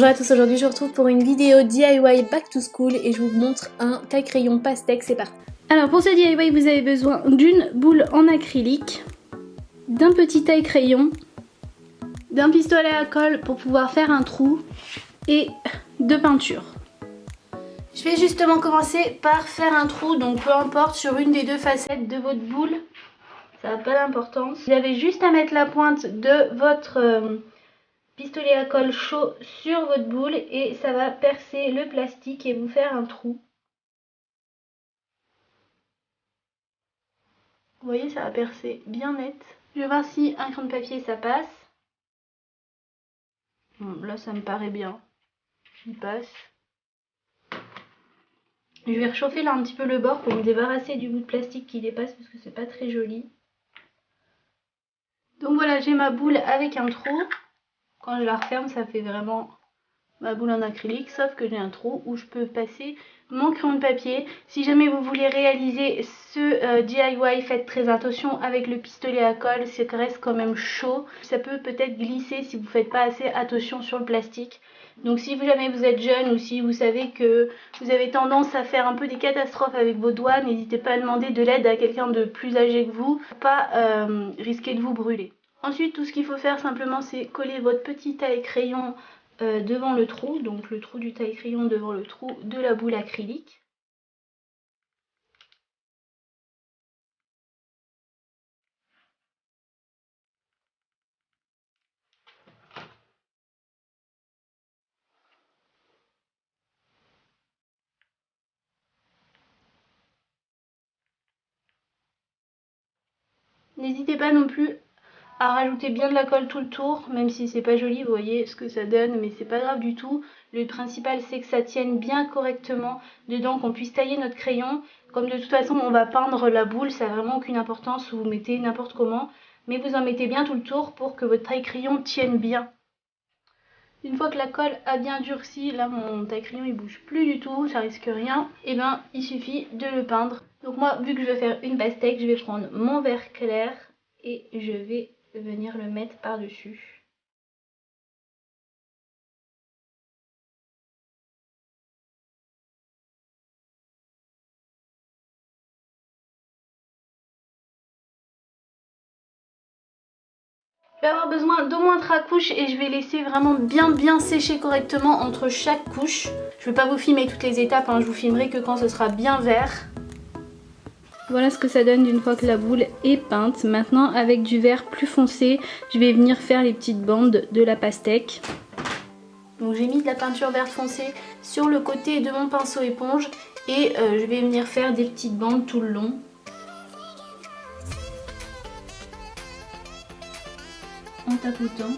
Bonjour à tous, aujourd'hui je vous retrouve pour une vidéo DIY Back to School et je vous montre un taille-crayon pastèque, c'est parti. Alors pour ce DIY vous avez besoin d'une boule en acrylique, d'un petit taille-crayon, d'un pistolet à colle pour pouvoir faire un trou et de peinture. Je vais justement commencer par faire un trou, donc peu importe sur une des deux facettes de votre boule, ça n'a pas d'importance. Vous avez juste à mettre la pointe de votre pistolet à colle chaud sur votre boule et ça va percer le plastique et vous faire un trou. Vous voyez, ça va percer bien net. Je vais voir si un crayon de papier ça passe. Bon, là ça me paraît bien. Il passe. Je vais réchauffer là un petit peu le bord pour me débarrasser du bout de plastique qui dépasse parce que c'est pas très joli. Donc voilà, j'ai ma boule avec un trou. Quand je la referme, ça fait vraiment ma boule en acrylique, sauf que j'ai un trou où je peux passer mon crayon de papier. Si jamais vous voulez réaliser ce DIY, faites très attention avec le pistolet à colle, ça reste quand même chaud. Ça peut peut-être glisser si vous ne faites pas assez attention sur le plastique. Donc si jamais vous êtes jeune ou si vous savez que vous avez tendance à faire un peu des catastrophes avec vos doigts, n'hésitez pas à demander de l'aide à quelqu'un de plus âgé que vous pour pas risquer de vous brûler. Ensuite, tout ce qu'il faut faire simplement, c'est coller votre petit taille-crayon devant le trou, donc le trou du taille-crayon devant le trou de la boule acrylique. N'hésitez pas non plus à rajouter bien de la colle tout le tour, même si c'est pas joli, vous voyez ce que ça donne, mais c'est pas grave du tout. Le principal c'est que ça tienne bien correctement dedans, qu'on puisse tailler notre crayon. Comme de toute façon on va peindre la boule, ça n'a vraiment aucune importance, vous mettez n'importe comment, mais vous en mettez bien tout le tour pour que votre taille-crayon tienne bien. Une fois que la colle a bien durci, là mon taille-crayon il bouge plus du tout, ça risque rien, et ben il suffit de le peindre. Donc moi, vu que je vais faire une pastèque, je vais prendre mon vert clair et je vais venir le mettre par-dessus. Je vais avoir besoin d'au moins 3 couches et je vais laisser vraiment bien sécher correctement entre chaque couche. Je ne vais pas vous filmer toutes les étapes, hein, je vous filmerai que quand ce sera bien vert. Voilà ce que ça donne une fois que la boule est peinte. Maintenant, avec du vert plus foncé, je vais venir faire les petites bandes de la pastèque. Donc j'ai mis de la peinture verte foncée sur le côté de mon pinceau éponge et je vais venir faire des petites bandes tout le long. En tapotant.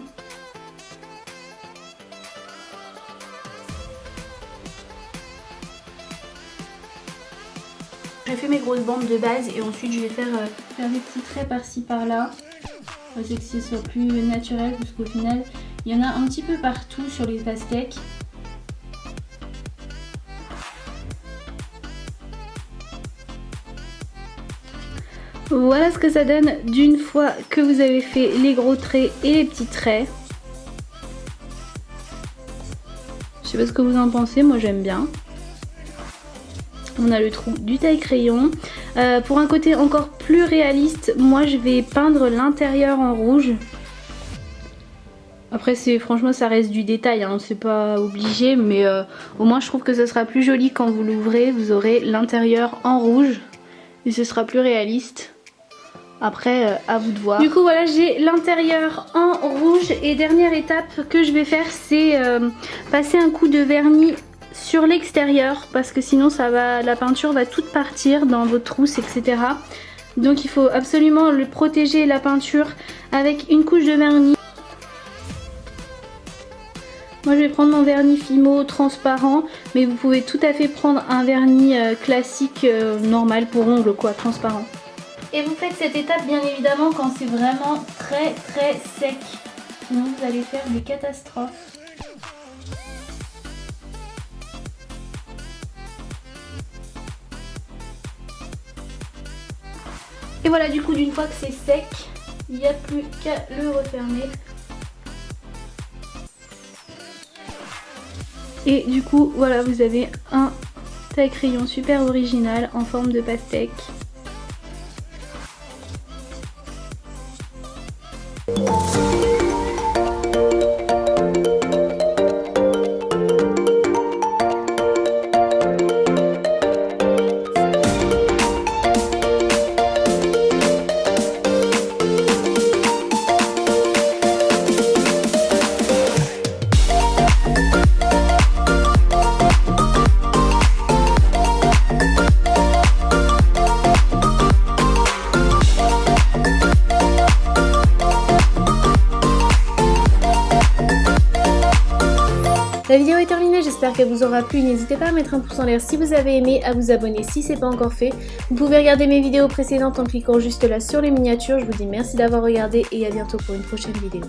Je fais mes grosses bandes de base et ensuite je vais faire des petits traits par-ci par-là. C'est que ce soit plus naturel parce qu'au final il y en a un petit peu partout sur les pastèques. Voilà ce que ça donne d'une fois que vous avez fait les gros traits et les petits traits. Je sais pas ce que vous en pensez, moi j'aime bien. On a le trou du taille-crayon. Pour un côté encore plus réaliste, moi je vais peindre l'intérieur en rouge. Après franchement ça reste du détail, hein, c'est pas obligé, mais au moins je trouve que ce sera plus joli quand vous l'ouvrez. Vous aurez l'intérieur en rouge et ce sera plus réaliste. Après, à vous de voir. Du coup, voilà, j'ai l'intérieur en rouge. Et dernière étape que je vais faire, c'est passer un coup de vernis sur l'extérieur. Parce que sinon, la peinture va toute partir dans vos trousses, etc. Donc, il faut absolument protéger la peinture avec une couche de vernis. Moi, je vais prendre mon vernis Fimo transparent. Mais vous pouvez tout à fait prendre un vernis classique, normal pour ongles, quoi, transparent. Et vous faites cette étape bien évidemment quand c'est vraiment très sec. Sinon vous allez faire des catastrophes. Et voilà, du coup d'une fois que c'est sec, il n'y a plus qu'à le refermer. Et du coup, voilà, vous avez un taille-crayon super original en forme de pastèque. La vidéo est terminée, j'espère qu'elle vous aura plu. N'hésitez pas à mettre un pouce en l'air si vous avez aimé, à vous abonner si ce n'est pas encore fait. Vous pouvez regarder mes vidéos précédentes en cliquant juste là sur les miniatures. Je vous dis merci d'avoir regardé et à bientôt pour une prochaine vidéo.